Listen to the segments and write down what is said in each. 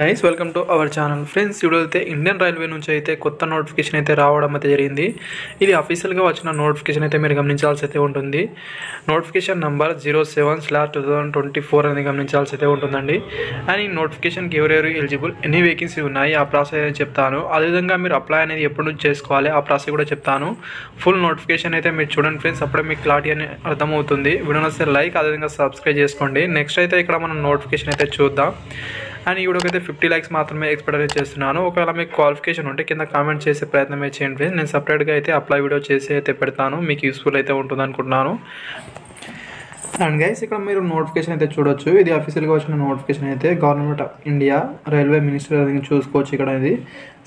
Guys welcome to our channel friends. ఇప్పుడైతే Indian railway నుంచి అయితే కొత్త నోటిఫికేషన్ అయితే రావడం అయితే జరిగింది. ఇది అఫీషియల్గా వచ్చిన నోటిఫికేషన్ అయితే మీరు గమనించాల్సి అయితే ఉంటుంది. నోటిఫికేషన్ నెంబర్ 07/2024 అనేది గమనించాల్సి అయితే ఉంటుందండి. అండ్ ఈ నోటిఫికేషన్కి ఎవరెవరు ఎలిజిబుల్, ఎన్ని వేకెన్సీ ఉన్నాయి, ఆ ప్రాసెస్ అనేది చెప్తాను. అదేవిధంగా మీరు అప్లై అనేది ఎప్పటి నుంచి చేసుకోవాలి, ఆ ప్రాసెస్ కూడా చెప్తాను. ఫుల్ నోటిఫికేషన్ అయితే మీరు చూడండి ఫ్రెండ్స్, అప్పుడే మీకు క్లారిటీ అని అర్థమవుతుంది. వీడియో నచ్చితే లైక్, అదేవిధంగా సబ్స్క్రైబ్ చేసుకోండి. నెక్స్ట్ అయితే ఇక్కడ మనం నోటిఫికేషన్ అయితే చూద్దాం. అండ్ ఈ వీడియోకి అయితే 50 లైక్స్ మాత్రమే ఎక్స్పెక్ట్ అయితే చేస్తున్నాను. ఒకవేళ మీకు క్వాలిఫికేషన్ ఉంటే కింద కామెంట్ చేసే ప్రయత్నం అయితే చేయండి. నేను సపరేట్గా అయితే అప్లై వీడియో చేసి అయితే పెడతాను, మీకు యూస్ఫుల్ అయితే ఉంటుంది అనుకుంటున్నాను. అండ్ గైస్ ఇక్కడ మీరు నోటిఫికేషన్ అయితే చూడొచ్చు. ఇది అఫీషియల్గా వచ్చిన నోటిఫికేషన్ అయితే government of India railway minister అనేది చూసుకోవచ్చు. ఇక్కడ ఇది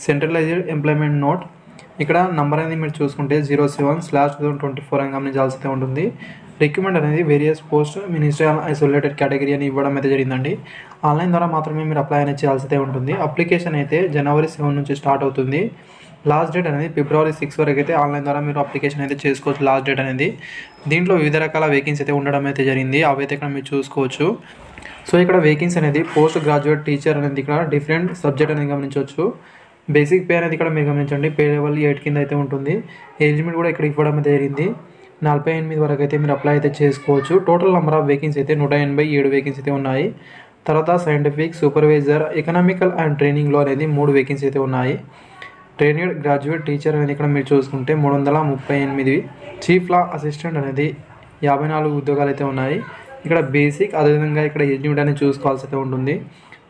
సెంట్రలైజ్డ్ ఎంప్లాయ్మెంట్ నోట్. ఇక్కడ నంబర్ అనేది మీరు చూసుకుంటే 07/2024 అని గమనించాల్సి అయితే ఉంటుంది. రిక్రూట్మెంట్ అనేది various post ministerial isolated category అని ఇవ్వడం అయితే జరిగిందండి. ఆన్లైన్ ద్వారా మాత్రమే మీరు అప్లై అనేది చేయాల్సి అయితే ఉంటుంది. అప్లికేషన్ అయితే January 7 నుంచి స్టార్ట్ అవుతుంది. లాస్ట్ డేట్ అనేది February 6 వరకు అయితే ఆన్లైన్ ద్వారా మీరు అప్లికేషన్ అయితే చేసుకోవచ్చు. లాస్ట్ డేట్ అనేది దీంట్లో వివిధ రకాల వేకెన్సీ అయితే ఉండడం అయితే జరిగింది. అవి అయితే ఇక్కడ మీరు చూసుకోవచ్చు. సో ఇక్కడ వేకెన్సీ అనేది పోస్ట్ గ్రాడ్యుయేట్ టీచర్ అనేది ఇక్కడ డిఫరెంట్ సబ్జెక్ట్ అనేది గమనించవచ్చు. బేసిక్ పే అనేది ఇక్కడ మీరు గమనించండి, పే లెవెల్ 8 కింద అయితే ఉంటుంది. ఏజ్ లిమిట్ కూడా ఇక్కడ ఇవ్వడం అయితే జరిగింది. 48 వరకు అయితే మీరు అప్లై అయితే చేసుకోవచ్చు. టోటల్ నెంబర్ ఆఫ్ వేకెన్సీ అయితే 187 వేకెన్సీ అయితే ఉన్నాయి. తర్వాత సైంటిఫిక్, సూపర్వైజర్, ఎకనామికల్ అండ్ ట్రైనింగ్లో అనేది 3 వేకెన్సీ అయితే ఉన్నాయి. ట్రైనీడ్ గ్రాడ్యుయేట్ టీచర్ అనేది ఇక్కడ మీరు చూసుకుంటే 338, చీఫ్ లా అసిస్టెంట్ అనేది 54 ఉద్యోగాలు అయితే ఉన్నాయి. ఇక్కడ బేసిక్, అదేవిధంగా ఇక్కడ ఏజ్ లిమిట్ అనేది చూసుకోవాల్సి అయితే ఉంటుంది.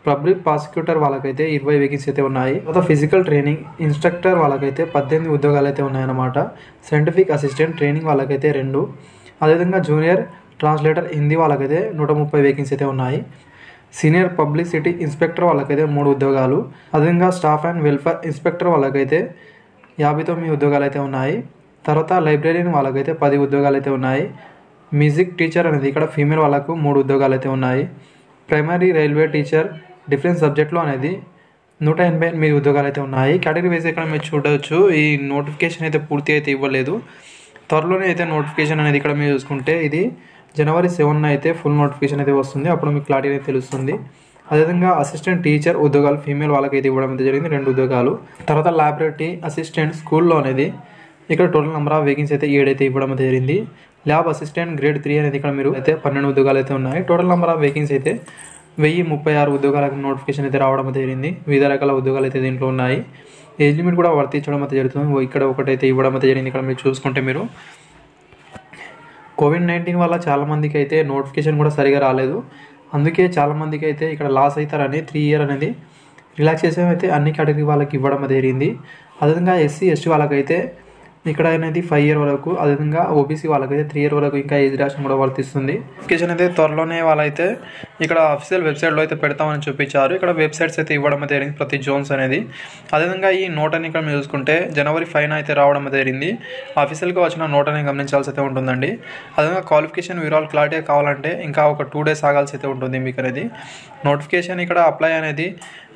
పబ్లిక్ ప్రాసిక్యూటర్ వాళ్ళకైతే 20 వేకెన్సీ అయితే ఉన్నాయి. తర్వాత ఫిజికల్ ట్రైనింగ్ ఇన్స్ట్రక్టర్ వాళ్ళకైతే 18 ఉద్యోగాలు అయితే ఉన్నాయన్నమాట. సైంటిఫిక్ అసిస్టెంట్ ట్రైనింగ్ వాళ్ళకైతే 2, అదేవిధంగా జూనియర్ ట్రాన్స్లేటర్ హిందీ వాళ్ళకైతే 130 వేకెన్సీ అయితే ఉన్నాయి. సీనియర్ పబ్లిసిటీ ఇన్స్పెక్టర్ వాళ్ళకైతే 3 ఉద్యోగాలు, అదేవిధంగా స్టాఫ్ అండ్ వెల్ఫేర్ ఇన్స్పెక్టర్ వాళ్ళకైతే 59 ఉద్యోగాలు అయితే ఉన్నాయి. తర్వాత లైబ్రరీన్ వాళ్ళకైతే 10 ఉద్యోగాలు అయితే ఉన్నాయి. మ్యూజిక్ టీచర్ అనేది ఇక్కడ ఫీమేల్ వాళ్ళకు 3 ఉద్యోగాలు అయితే ఉన్నాయి. ప్రైమరీ రైల్వే టీచర్ డిఫరెంట్ సబ్జెక్ట్లో అనేది 188 ఉద్యోగాలు అయితే ఉన్నాయి. కేటగిరీ వైజ్ ఇక్కడ మీరు చూడవచ్చు. ఈ నోటిఫికేషన్ అయితే పూర్తి అయితే ఇవ్వలేదు, త్వరలోనే అయితే నోటిఫికేషన్ అనేది ఇక్కడ మీరు చూసుకుంటే ఇది January 7 అయితే ఫుల్ నోటిఫికేషన్ అయితే వస్తుంది. అప్పుడు మీకు క్లారిటీ అయితే తెలుస్తుంది. అదేవిధంగా అసిస్టెంట్ టీచర్ ఉద్యోగాలు ఫీమేల్ వాళ్ళకైతే ఇవ్వడం అయితే జరిగింది, 2 ఉద్యోగాలు. తర్వాత ల్యాబొరేటరీ అసిస్టెంట్ స్కూల్లో అనేది ఇక్కడ టోటల్ నెంబర్ ఆఫ్ వేకెన్సీ అయితే 7 అయితే ఇవ్వడం అయితే జరిగింది. ల్యాబ్ అసిస్టెంట్ గ్రేడ్ 3 అనేది ఇక్కడ మీరు అయితే 12 ఉద్యోగాలు అయితే ఉన్నాయి. టోటల్ నెంబర్ ఆఫ్ వేకెన్సీ అయితే 1036 ఉద్యోగాలకు నోటిఫికేషన్ అయితే రావడం అయితే జరిగింది. వివిధ రకాల ఉద్యోగాలు అయితే దీంట్లో ఉన్నాయి. ఏజ్ లిమిట్ కూడా వర్తించడం అయితే జరుగుతుంది. ఇక్కడ ఒకటైతే ఇవ్వడం అయితే జరిగింది. ఇక్కడ మీరు చూసుకుంటే మీరు COVID-19 వల్ల చాలామందికి అయితే నోటిఫికేషన్ కూడా సరిగా రాలేదు. అందుకే చాలామందికి అయితే ఇక్కడ లాస్ అవుతారని 3 ఇయర్ అనేది రిలాక్సేషన్ అయితే అన్ని కేటగిరీ వాళ్ళకి ఇవ్వడం అయితే జరిగింది. అదేవిధంగా SC ST వాళ్ళకైతే ఇక్కడ అనేది 5 ఇయర్ వరకు, అదేవిధంగా OBC వాళ్ళకైతే 3 ఇయర్ వరకు ఇంకా ఏజ్ రేషన్ కూడా వర్తిస్తుంది. నోటిఫికేషన్ అయితే త్వరలోనే వాళ్ళైతే ఇక్కడ అఫీషియల్ వెబ్సైట్లో అయితే పెడతామని చూపించారు. ఇక్కడ వెబ్సైట్స్ అయితే ఇవ్వడం అయితే జరిగింది, ప్రతి జోన్స్ అనేది. అదేవిధంగా ఈ నోట్ అని ఇక్కడ మీరు చూసుకుంటే January 5 అయితే రావడం అయితే జరిగింది. అఫీషియల్గా వచ్చిన నోట్ అనేది గమనించాల్సి అయితే ఉంటుందండి. అదేవిధంగా క్వాలిఫికేషన్ వివరాలు క్లారిటీ కావాలంటే ఇంకా ఒక 2 డేస్ ఆగాల్సి అయితే ఉంటుంది మీకు అనేది. నోటిఫికేషన్ ఇక్కడ అప్లై అనేది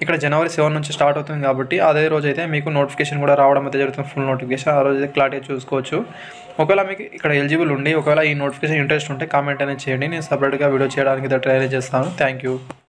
ఇక్కడ January 7 నుంచి స్టార్ట్ అవుతుంది కాబట్టి అదే రోజు అయితే మీకు నోటిఫికేషన్ కూడా రావడం అయితే జరుగుతుంది. ఫుల్ నోటిఫికేషన్ ఆ రోజు అయితే క్లారిటీ చూసుకోవచ్చు. ఒకవేళ మీకు ఇక్కడ ఎలిజిబుల్ ఉండి ఒకవేళ ఈ నోటిఫికేషన్ ఇంట్రెస్ట్ ఉంటే కామెంట్ అనేది చేయండి. నేను సపరేట్గా వీడియో చేయడానికి ట్రై చేస్తాను. Thank you.